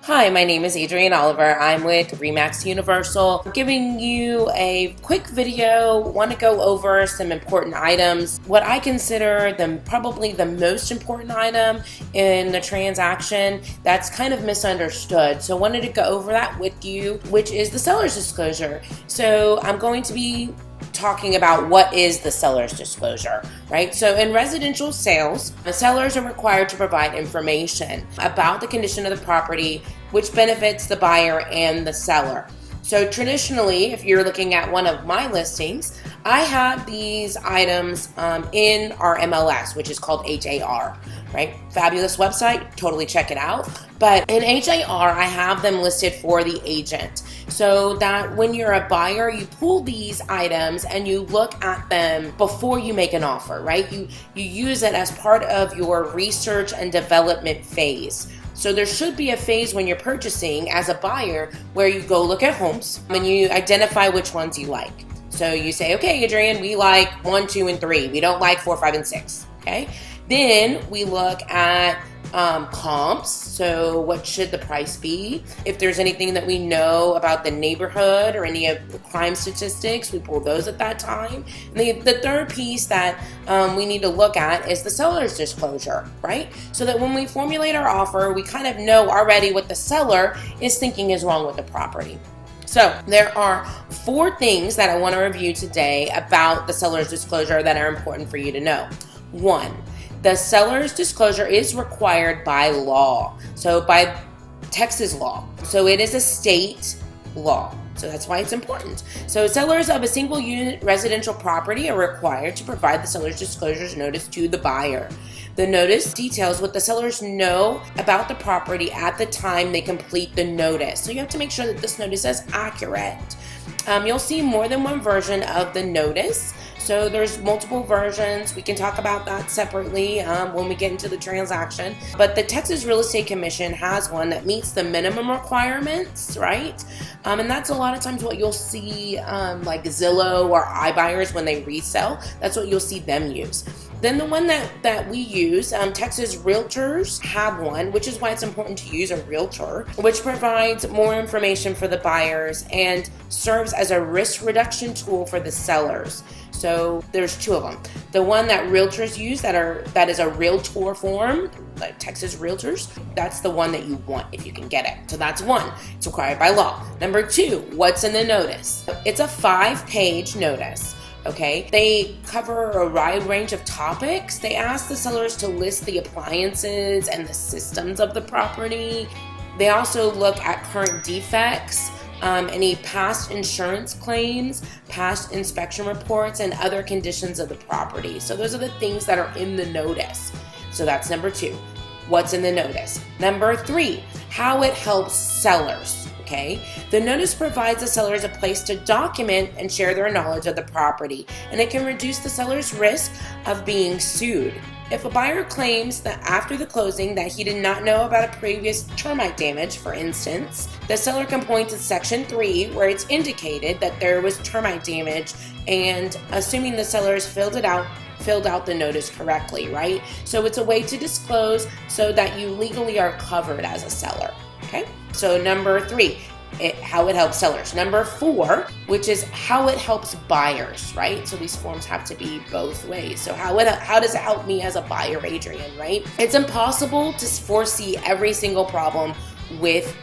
Hi, my name is Adrienne Oliver. I'm with Remax Universal. I'm giving you a quick video. Want to go over some important items. What I consider probably the most important item in the transaction that's kind of misunderstood. So I wanted to go over that with you, which is the seller's disclosure. So I'm going to be talking about what is the seller's disclosure, right? So in residential sales, the sellers are required to provide information about the condition of the property, which benefits the buyer and the seller. So traditionally, if you're looking at one of my listings, I have these items in our MLS, which is called HAR, right? Fabulous website, totally check it out. But in HAR, I have them listed for the agent, so that when you're a buyer, you pull these items and you look at them before you make an offer, right? You use it as part of your research and development phase. So there should be a phase when you're purchasing as a buyer where you go look at homes and you identify which ones you like. So you say, okay, Adrienne, we like 1, 2, and 3. We don't like 4, 5, and 6. Okay. Then we look at comps. So what should the price be? If there's anything that we know about the neighborhood or any of the crime statistics, we pull those at that time. And the third piece that we need to look at is the seller's disclosure, right? So that when we formulate our offer, we kind of know already what the seller is thinking is wrong with the property. So there are 4 things that I want to review today about the seller's disclosure that are important for you to know. 1, the seller's disclosure is required by law, so by Texas law. So it is a state law. So that's why it's important. So sellers of a single unit residential property are required to provide the seller's disclosure notice to the buyer. The notice details what the sellers know about the property at the time they complete the notice. So you have to make sure that this notice is accurate. You'll see more than one version of the notice. So there's multiple versions. We can talk about that separately when we get into the transaction. But the Texas Real Estate Commission has one that meets the minimum requirements, right? And that's a lot of times what you'll see like Zillow or iBuyers when they resell. That's what you'll see them use. Then the one that we use, Texas Realtors have one, which is why it's important to use a realtor, which provides more information for the buyers and serves as a risk reduction tool for the sellers. So there's 2 of them. The one that realtors use that is a realtor form, like Texas Realtors, that's the one that you want if you can get it. So that's 1. It's required by law. Number 2, what's in the notice? It's a 5-page notice. Okay, they cover a wide range of topics. They ask the sellers to list the appliances and the systems of the property. They also look at current defects, any past insurance claims, past inspection reports, and other conditions of the property. So those are the things that are in the notice. So that's number 2. What's in the notice? Number 3, how it helps sellers. Okay, the notice provides the sellers a place to document and share their knowledge of the property, and it can reduce the seller's risk of being sued. If a buyer claims that after the closing that he did not know about a previous termite damage, for instance, the seller can point to Section 3 where it's indicated that there was termite damage, and assuming the sellers filled out the notice correctly, right? So it's a way to disclose so that you legally are covered as a seller. Okay, so number 3, how it helps sellers. Number 4, which is how it helps buyers, right? So these forms have to be both ways. So how does it help me as a buyer, Adrienne, right? It's impossible to foresee every single problem with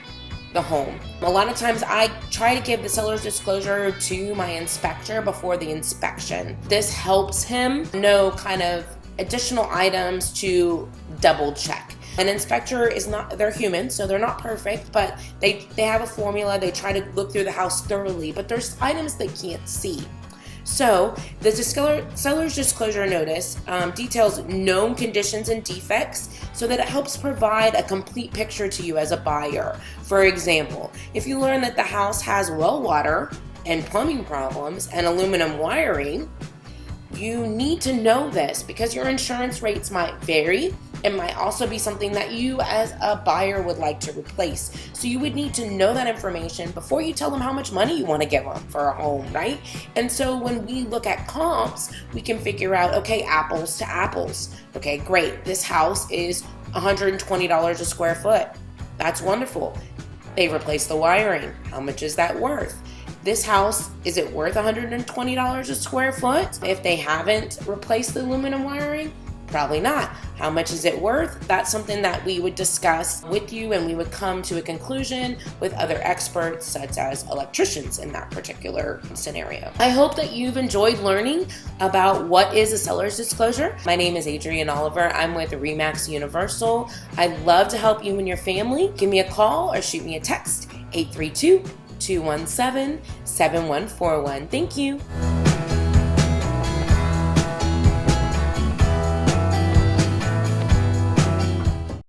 the home. A lot of times I try to give the seller's disclosure to my inspector before the inspection. This helps him know kind of additional items to double check. An inspector they're human, so they're not perfect, but they have a formula. They try to look through the house thoroughly, but there's items they can't see. So the seller's disclosure notice details known conditions and defects so that it helps provide a complete picture to you as a buyer. For example, if you learn that the house has well water and plumbing problems and aluminum wiring, you need to know this because your insurance rates might vary. It might also be something that you as a buyer would like to replace. So you would need to know that information before you tell them how much money you want to give them for a home, right? And so when we look at comps, we can figure out, okay, apples to apples. Okay, great. This house is $120 a square foot. That's wonderful. They replaced the wiring. How much is that worth? This house, is it worth $120 a square foot? If they haven't replaced the aluminum wiring, probably not. How much is it worth? That's something that we would discuss with you, and we would come to a conclusion with other experts such as electricians in that particular scenario. I hope that you've enjoyed learning about what is a seller's disclosure. My name is Adrienne Oliver. I'm with RE/MAX Universal. I'd love to help you and your family. Give me a call or shoot me a text, 832-217-7141. Thank you.